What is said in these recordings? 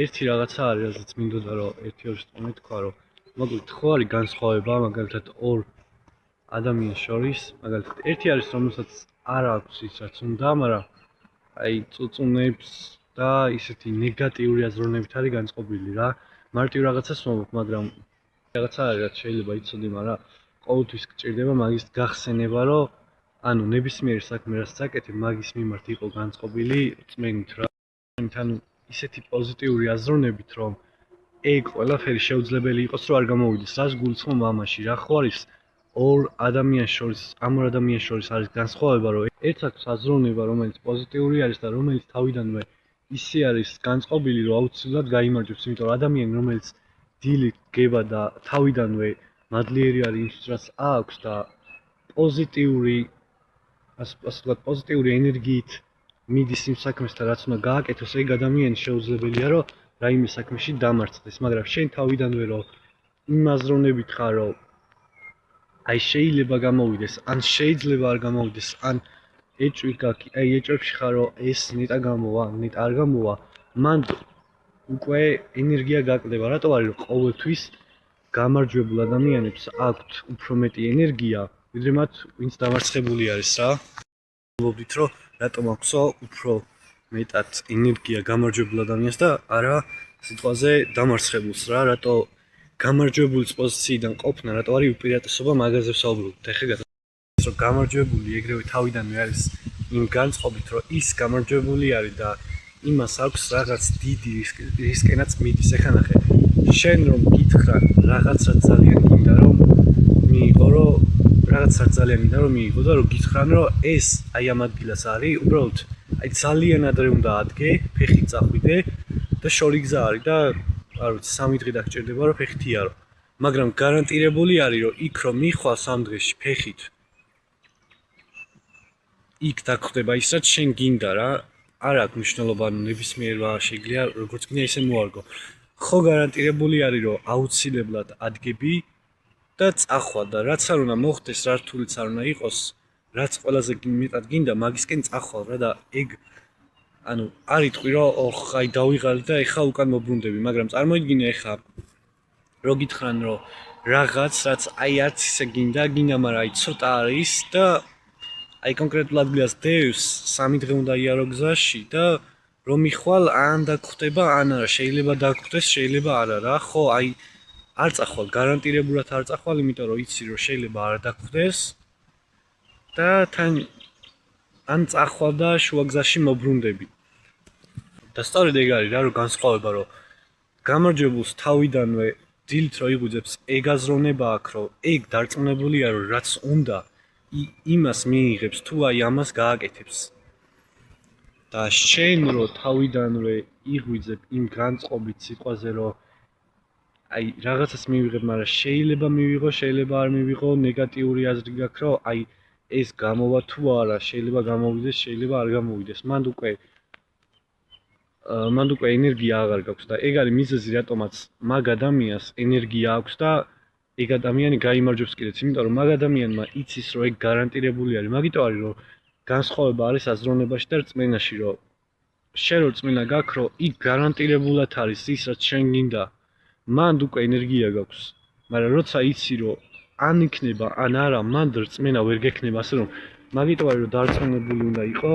ერთი რაღაცა არის, რასაც მინდოდა რომ ერთი-ორი სტუმრი თქვა, რომ მოკლედ ხო არის განსხვავება მაგალითად ორ ადამიანს შორის, მაგალითად ერთი არის, რომელსაც არ აქვს ის რაც უნდა, მაგრამ აი წუწუნებს და ისეთი ნეგატიური აზროვნებით არის განწყობილი რა. მარტივ რაღაცას მომობ, მაგრამ რაღაცა არის, რაც შეიძლება იცოდი, მაგრამ ყოველთვის გჭირდება მაგის გახსენება, რომ ანუ ნებისმიერი საქმე რაც აკეთებ, მაგის მიმართ იყო განწყობილი წმენით რა. ანუ ისეთი პოზიტიური აზროვნებით, რომ ეგ ყველაფერი შეუძლებელი იყოს, რომ არ გამოვიდეს რას გულისხმობ ამაში, რა ხო არის ორ ადამიანს შორის, ამ ორ ადამიანს შორის არის განსხვავება, რომ ერთს აქვს აზროვნება, რომელიც პოზიტიური არის და რომელიც თავიდანვე ისე არის განწყობილი, რომ აუცილებლად გაიმარჯვებს, იმიტომ რომ ადამიანი, რომელიც დილით გება და თავიდანვე მადლიერი არის იმისთვის, რაც აქვს და პოზიტიური, ასე ვთქვათ, პოზიტიური ენერგიით მიდის იმ საქმესთან, რაც უნდა გააკეთოს, ეგ ადამიანი შეუძლებელია, რომ რაიმე საქმეში დამარცხდეს, მაგრამ შენ თავიდანვე რომ იმ აზროვნებით ხარ, რომ აი შეიძლება გამოვიდეს, ან შეიძლება არ გამოვიდეს, ან ეჭვი გაქვს, აი ეჭვებში ხარ, რომ ეს ნეტა გამოვა, ნეტა არ გამოვა, მან უკვე ენერგია გაკლდება, რატო არის, რომ ყოველთვის გამარჯვებულ ადამიანებს აქვთ უფრო მეტი ენერგია, ვიდრე მათ, ვინც დამარცხებული არის რა. ვფიქრობთ, რომ რატომ აქვსო უფრო მეტად ენერგია გამარჯვებულ ადამიანს და არა სიტყვაზე დამარცხებულს რა, რატო გამარჯვებულის პოზიციიდან ყოფნა, რატო არის უპირატესობა მაგაზე ვსაუბრობთ. ეხლა გადავიდეთ, რომ გამარჯვებული ეგრევე თავიდანვე არის იმ განწყობით, რომ ის გამარჯვებული არის და იმას აქვს რაღაც დიდი რისკენაც მიდის. ეხლა ნახე, შენ რომ გითხრა რაღაცა ძალიან გინდა რომ მიიღო, რომ რაღაცა ძალიან გინდა რომ მიიღო და რომ გითხრან, რომ ეს აი ამ ადგილას არის, უბრალოდ აი ძალიან ადრე უნდა ადგე, ფეხით წახვიდე და შორი გზა არის და არ ვიცი, 3 დღე დაგჭირდება რომ ფეხით იარო. მაგრამ გარანტირებული არის რომ იქ რომ მიხვალ 3 დღეში ფეხით იქ დაგხვდება ის რაც შენ გინდა რა. არ აქვს მნიშვნელობა, ანუ ნებისმიერმა შეიძლება როგორც გინდა ისე მოარგო. ხო გარანტირებული არის რომ აუცილებლად ადგები და წახვა და რაც არ უნდა მოხდეს, რა რთულიც არ უნდა იყოს, რაც ყველაზე მეტად გინდა მაგისკენ წახვალ რა და ეგ ანუ არ იტყვი რომ ოხ აი დავიღალი და ეხა უკან მობრუნდები, მაგრამ წარმოიდგინე ეხა რო გითხრან რომ რაღაც რაც აი არც ისე გინდა, მაგრამ აი ცოტა არის და აი კონკრეტულ ადგილას დევს 3 დღე უნდა იარო გზაში და რომ მიხვალ ან დაგხვდება ან არა, შეიძლება დაგხვდეს, შეიძლება არა რა. ხო აი არ წახვალ, გარანტირებულად არ წახვალ, იმიტომ რომ იცი რომ შეიძლება არ დაგხვდეს და თან ან წახვალ და შუაგზაში მობრუნდები. და სწორედ ეგ არის რა, რომ განსხვავება, რომ გამარჯვებულს თავიდანვე დილით რო იგუძებს, ეგ აზროვნება აქვს, რომ ეგ დარწმუნებულია, რომ რაც უნდა იმას მიიღებს, თუ აი ამას გააკეთებს. და შენ რო თავიდანვე იღვიძებ იმ განწყობით სიტყვაზე, რომ აი რაღაცას მივიღებ, მაგრამ შეიძლება მივიღო, შეიძლება არ მივიღო, ნეგატიური აზრი გაქვს, რომ აი ეს გამოვა თუ არა, შეიძლება გამოვიდეს, შეიძლება არ გამოვიდეს. მანდ უკვე ენერგია აღარ გაქვს და ეგ არის მიზეზი, რატომაც მაგ ადამიანს ენერგია აქვს და ეგ ადამიანი გაიმარჯვებს კიდეც, იმიტომ რომ მაგ ადამიანმა იცის, რომ ეგ გარანტირებული არის. მაგიტო არის, რომ განსხვავება არის აზროვნებაში და რწმენაში, რომ შენ რო რწმენა გაქვს, რომ იქ გარანტირებულად არის ის, რაც შენ გინდა, მანდ უკვე ენერგია გაქვს. მაგრამ როცა იცი, რომ ან იქნება, ან არა, მანდ რწმენა ვერ გექნება, ასე რომ მაგიტო არის, რომ დარწმუნებული უნდა იყო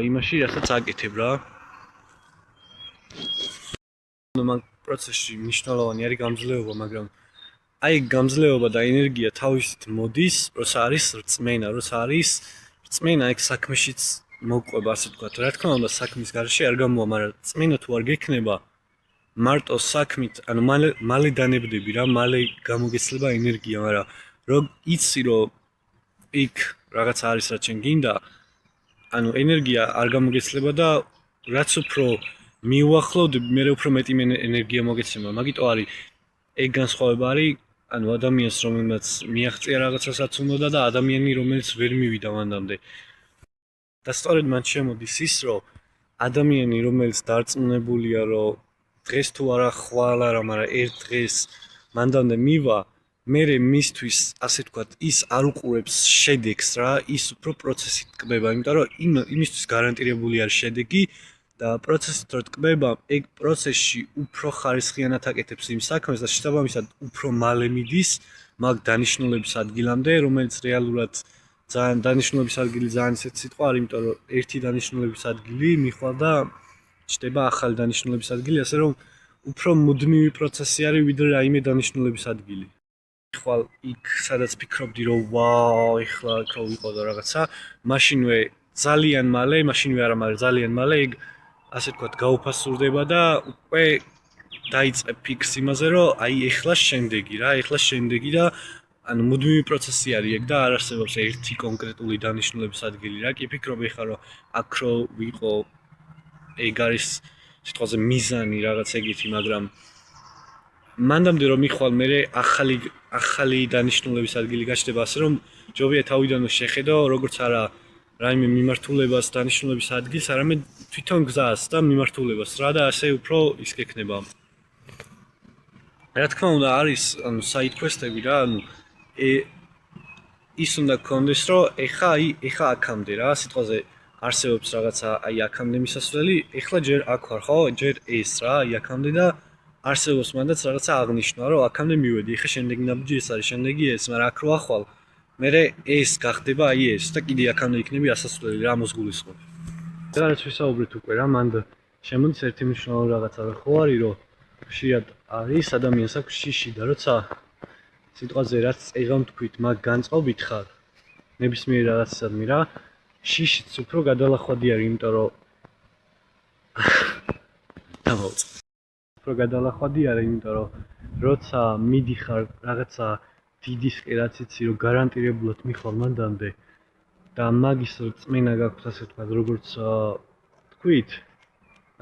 იმაში, რასაც აკეთებ რა. მაგ პროცესში მნიშვნელოვანი არის გამძლეობა, მაგრამ აი გამძლეობა და ენერგია თავისით მოდის, როცა არის რწმენა, როცა არის რწმენა ეგ საქმეშიც მოყვება, ასე ვთქვათ. რა თქმა უნდა, საქმის გარეშე არ გამოვა, მაგრამ რწმენა თუ არ გექნება, მარტო საქმით, ანუ მალე დანებდები რა, მალე გამოგეცლება ენერგია, მაგრამ რომ იცი, რომ იქ რაღაც არის, რაც შენ გინდა, ანუ ენერგია არ გამოგეცლება და რაც უფრო მიუახლოვდები, მე უფრო მეტი ენერგია მოგეცემა. მაგიტო არის ეგ განსხვავება არის, ანუ ადამიანს რომელმაც მიაღწია რაღაცასაც უნდა და ადამიანი რომელიც ვერ მივიდა მანდამდე. და სწორედ მან შემოდის ის, რომ ადამიანი რომელიც დარწმუნებულია, რომ დღეს თუ არა ხვალ არა, მაგრამ ერთ დღეს მანდამდე მივა, მერე მისთვის, ასე ვთქვათ, ის არ უყურებს შედეგს რა, ის უფრო პროცესით კბება, იმიტომ რომ იმისთვის გარანტირებული არის შედეგი და პროცესით რო ტკბება, ეგ პროცესში უფრო ხარისხიანად აკეთებს იმ საქმეს და შესაბამისად უფრო მალე მიდის მაგ დანიშნულების ადგილამდე, რომელიც რეალურად ძალიან დანიშნულების ადგილი ძალიან ისეთ სიტყვა არის, იმიტომ რომ ერთი დანიშნულების ადგილი მიხვალ და ჩდება ახალი დანიშნულების ადგილი, ასე რომ უფრო მუდმივი პროცესი არის ვიდრე რაიმე დანიშნულების ადგილი. ხვალ იქ სადაც ფიქრობდი რომ ვაუ ეხლა იქ რო ვიყო და რაღაცა მაშინვე ძალიან მალე არა მაგრამ ძალიან მალე ეგ ასე ვთქვათ გაუფასურდება და უკვე დაიწყებ ფიქს იმაზე რომ აი ეხლა შემდეგი და ანუ მუდმივი პროცესი არის ეგ და არ არსებობს ერთი კონკრეტული დანიშნულების ადგილი რა კი ფიქრობ ეხლა რომ აქ რო ვიყო ეგ არის სიტყვაზე მიზანი რაღაც ეგეთი მაგრამ მანდამდე რომ მიხვალ მე ახალი დანიშნულების ადგილი გაჩნდება ასე რომ ჯობია თავიდანვე შეხედო როგორც არა რაიმე მიმართულებას დანიშნულების ადგილს არამედ თვითონ გზას და მიმართულებას რა და ასე უფრო ის გექნება რა თქმა უნდა არის ანუ საით კვესტები რა ანუ ის უნდა გქონდეს რომ ეხა აქამდე რა სიტყვაზე არსებობს რაღაცა აი აქამდე მისასვლელი ეხლა ჯერ აქ ვარ ხო ჯერ ეს რა აი აქამდე და არსებობს მანდაც რაღაცა აღნიშნა რომ აქამდე მივედი ეხა შემდეგი ნაბიჯი ეს არის შემდეგი ეს მაგრამ აქ რო ახვალ მე ეს გახდება აი ეს და კიდე აქამდე იქნები ასასვლელი რა მოსგულისხმობ რაღაც ვისაუბრეთ უკვე რა მანდ შემოდის ერთი მნიშვნელოვანი რაღაცა რა ხო არის რომ ხშირად არის ადამიანს აქვს შიში და როცა სიტყვაზე რაც წეღან თქვით მაგ განწყობით ხარ ნებისმიერ რაღაცისადმი რა შიშიც უფრო გადალახვადი არის იმიტომ რომ დავაუწყე უფრო გადალახვადი არის იმიტომ რომ როცა მიდიხარ რაღაცა დიდისკე რაც იცი რომ გარანტირებულად მიხვალ მანდამდე და მაგის წმენა გაქვს ასე ვთქვათ როგორც თქვით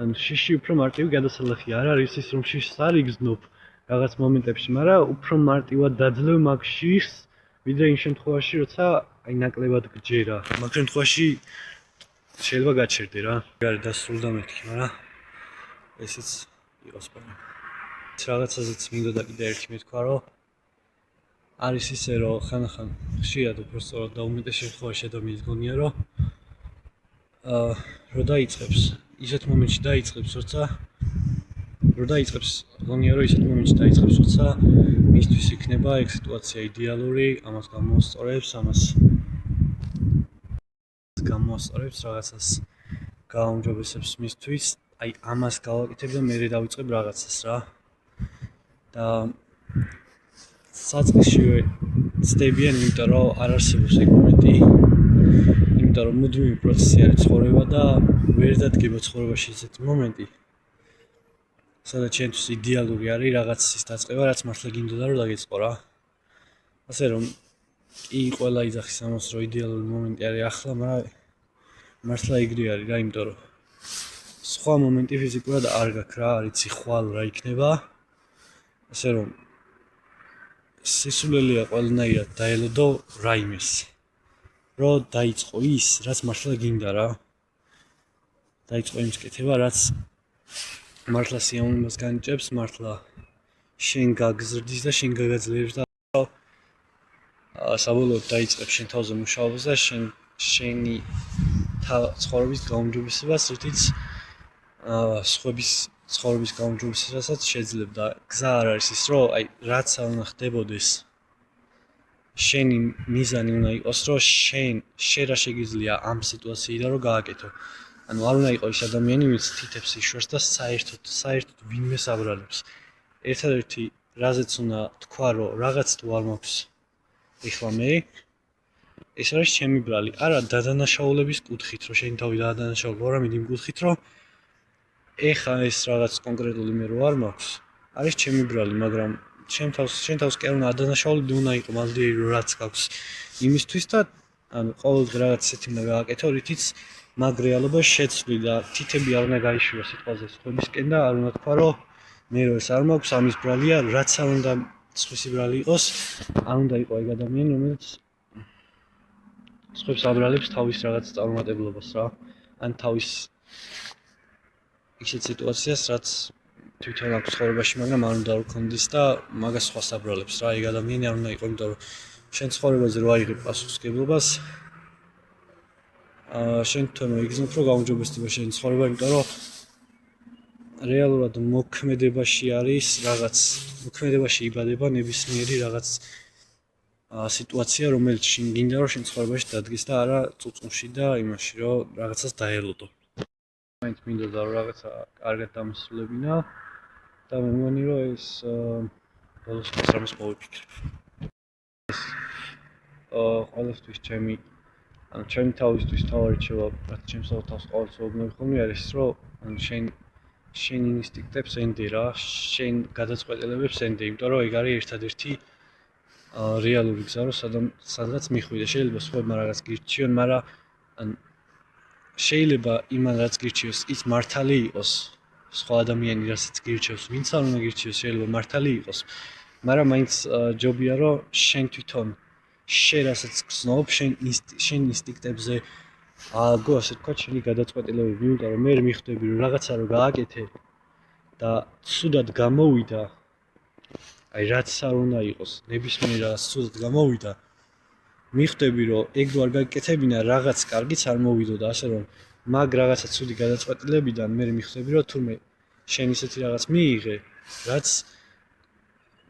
ანუ შიში უფრო მარტივი გადასალახი არ არის ის რომ შიშს არ იგზნობ რაღაც მომენტებში მაგრამ უფრო მარტივად დაძლევ მაგ შიშს ვიდრე იმ შემთხვევაში როცა აი ნაკლებად გჯერა მაგ შემთხვევაში შეიძლება გაჩერდე რა არის დასრულდა მეთქი მაგრამ ესეც იყოს პარა რაღაცაზეც მინდოდა კიდე ერთი მეთქვა რომ არის ისე რომ ხანახან ხშირად უფრო სწორად და უმეტეს შემთხვევაში ადამიანს გონია რომ რო დაიწყებს ისეთ მომენტში დაიწყებს როცა მისთვის იქნება ეგ სიტუაცია იდეალური ამას გამოასწორებს რაღაცას გააუმჯობესებს მისთვის აი ამას გავაკეთებ და მე დავიწყებ რაღაცას რა და საწყისშივე ცდებიან იმიტომ რომ არ არსებობს ეგ მომენტი იმიტომ რომ მუდმივი პროცესი არის ცხოვრება და ვერ დადგება ცხოვრებაში ესეთი მომენტი სადაც ჩვენთვის იდეალური არის რაღაცის დაწყება რაც მართლა გინდოდა რომ დაგეწყო რა ასე რომ კი ყველა იძახის ამას რომ იდეალური მომენტი არის ახლა მაგრამ მართლა იგივე არის რა იმიტომ რომ სხვა მომენტი ფიზიკურად არ გაქვს რა არ იცი ხვალ რა იქნება ასე რომ სისულელეა ყველანაირად დაელოდო რაიმეს რომ დაიწყო ის რაც მართლა გინდა რა დაიწყო იმის კეთება რაც მართლა სიამოვნებას განიჭებს მართლა შენ გაგზრდის და შენ გაგაძლიერებს და საბოლოოდ დაიწყებ შენ თავზე მუშაობას და შენი ცხოვრების გაუმჯობესებას რითიც სხვების ცხოვრების გაუმჯობესებასაც შეძლებ და გზა არ არის ის რომ აი რაც არ უნდა ხდებოდეს შენი მიზანი უნდა იყოს რომ შენ რა შეგიძლია ამ სიტუაციიდან რომ გააკეთო ანუ არ უნდა იყოს ის ადამიანი ვინც თითებს იშვერს და საერთოდ ვინმეს აბრალებს ერთადერთი რაზეც უნდა თქვა რომ რაღაც თუ არ მაქვს ეხლა მე ეს არის ჩემი ბრალი არა დადანაშაულების კუთხით რომ შენი თავი დაადანაშაულო არამედ იმ კუთხით რომ ეხლა ეს რაღაც კონკრეტული მე რო არ მაქვს არის ჩემი ბრალი მაგრამ შენ თავს კი არ უნდა ადანაშაულები უნდა იყო მალდიერი რომ რაც გაქვს იმისთვის და ანუ ყოველდღე რაღაც ისეთი უნდა გააკეთო რითიც მაგ რეალობას შეცვლი და თითები არ უნდა გაიშვირო სიტყვაზე სხვებისკენ და არ უნდა თქვა რომ მე რო ეს არ მაქვს ამის ბრალია რაც არ უნდა სხვისი ბრალი იყოს არ უნდა იყო ეგ ადამიანი რომელიც სხვებს აბრალებს თავის რაღაც წარუმატებლობას რა ან თავის ისეთ სიტუაციას რაც თვითონ აქვს ცხოვრებაში მაგრამ არ უნდა რქონდეს და მაგას სხვას აბრალებს რა ეგ ადამიანი არ უნდა იყო იმიტომ რომ შენ ცხოვრებაზე რო აიღებ პასუხისმგებლობას შენ თვითონ იგრძნობ რომ გაუმჯობესდება შენი ცხოვრება, იმიტომ რომ რეალურად მოქმედებაში არის რაღაც მოქმედებაში იბადება ნებისმიერი რაღაც სიტუაცია, რომელიც შენ გინდა რომ შენ ცხოვრებაში დადგეს და არა წუწუნში და იმაში რომ რაღაცას დაელოდო. მაინც მინდოდა რომ რაღაცა კარგად დამისრულებინა და მე მგონი რომ ეს ბოლოს რამეს მოვიფიქრე. ყველასთვის ჩემი თავისთვის თავი რჩევა, რაც ჩემს თავს ყოველწლიურად ხოლმე არის რომ შენ ინსტინქტებს ენდე რა, შენ გადაწყვეტილებებს ენდე, იმიტომ რომ ეგ არის ერთადერთი რეალური გზა რომ სადღაც მიხვიდე. შეიძლება სხვებმა რაღაც გირჩიონ, მაგრამ შეიძლება იმან რაც გირჩიოს ის მართალი იყოს, სხვა ადამიანი რასაც გირჩევს, ვინც არ უნდა გირჩიოს, შეიძლება მართალი იყოს, მაგრამ მაინც ჯობია რომ შენ თვითონ შენ რასაც გრძნობ, შენ ინსტინქტებზე აგო ასე თქვა შენი გადაწყვეტილებები, იმიტომ რომ მე მიხვდები რომ რაღაცა რო გააკეთე და ცუდად გამოვიდა, აი რაც არ უნდა იყოს, ნებისმიერ რაღაც ცუდად გამოვიდა, მიხვდები რომ ეგ რო არ გაკეთებინა, რაღაც კარგიც არ მოვიდოდა, ასე რომ მაგ რაღაცა ცუდი გადაწყვეტილებიდან მე მიხვდები რომ თურმე შენ ისეთი რაღაც მიიღე, რაც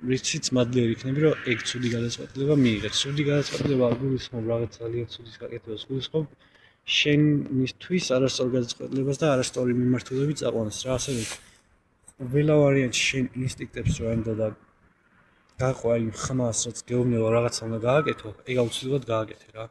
რიციც მადლიერი იქნები რომ ეგ ცუდი გადაწყვეტილება მიიღე. ცუდი გადაწყვეტილება არ გულისხმობ რაღაც ძალიან ცუდის გაკეთებას, გულისხმობ შენისთვის არასწორ გადაწყვეტილებას და არასწორი მიმართულებით წაყვანას რა, ასე რომ ყველა ვარიანტში შენ ინსტინქტებს რო ენდო და გაყვა იმ ხმას, რაც გეუბნება რაღაცა უნდა გააკეთო, ეგ აუცილებლად გააკეთე რა.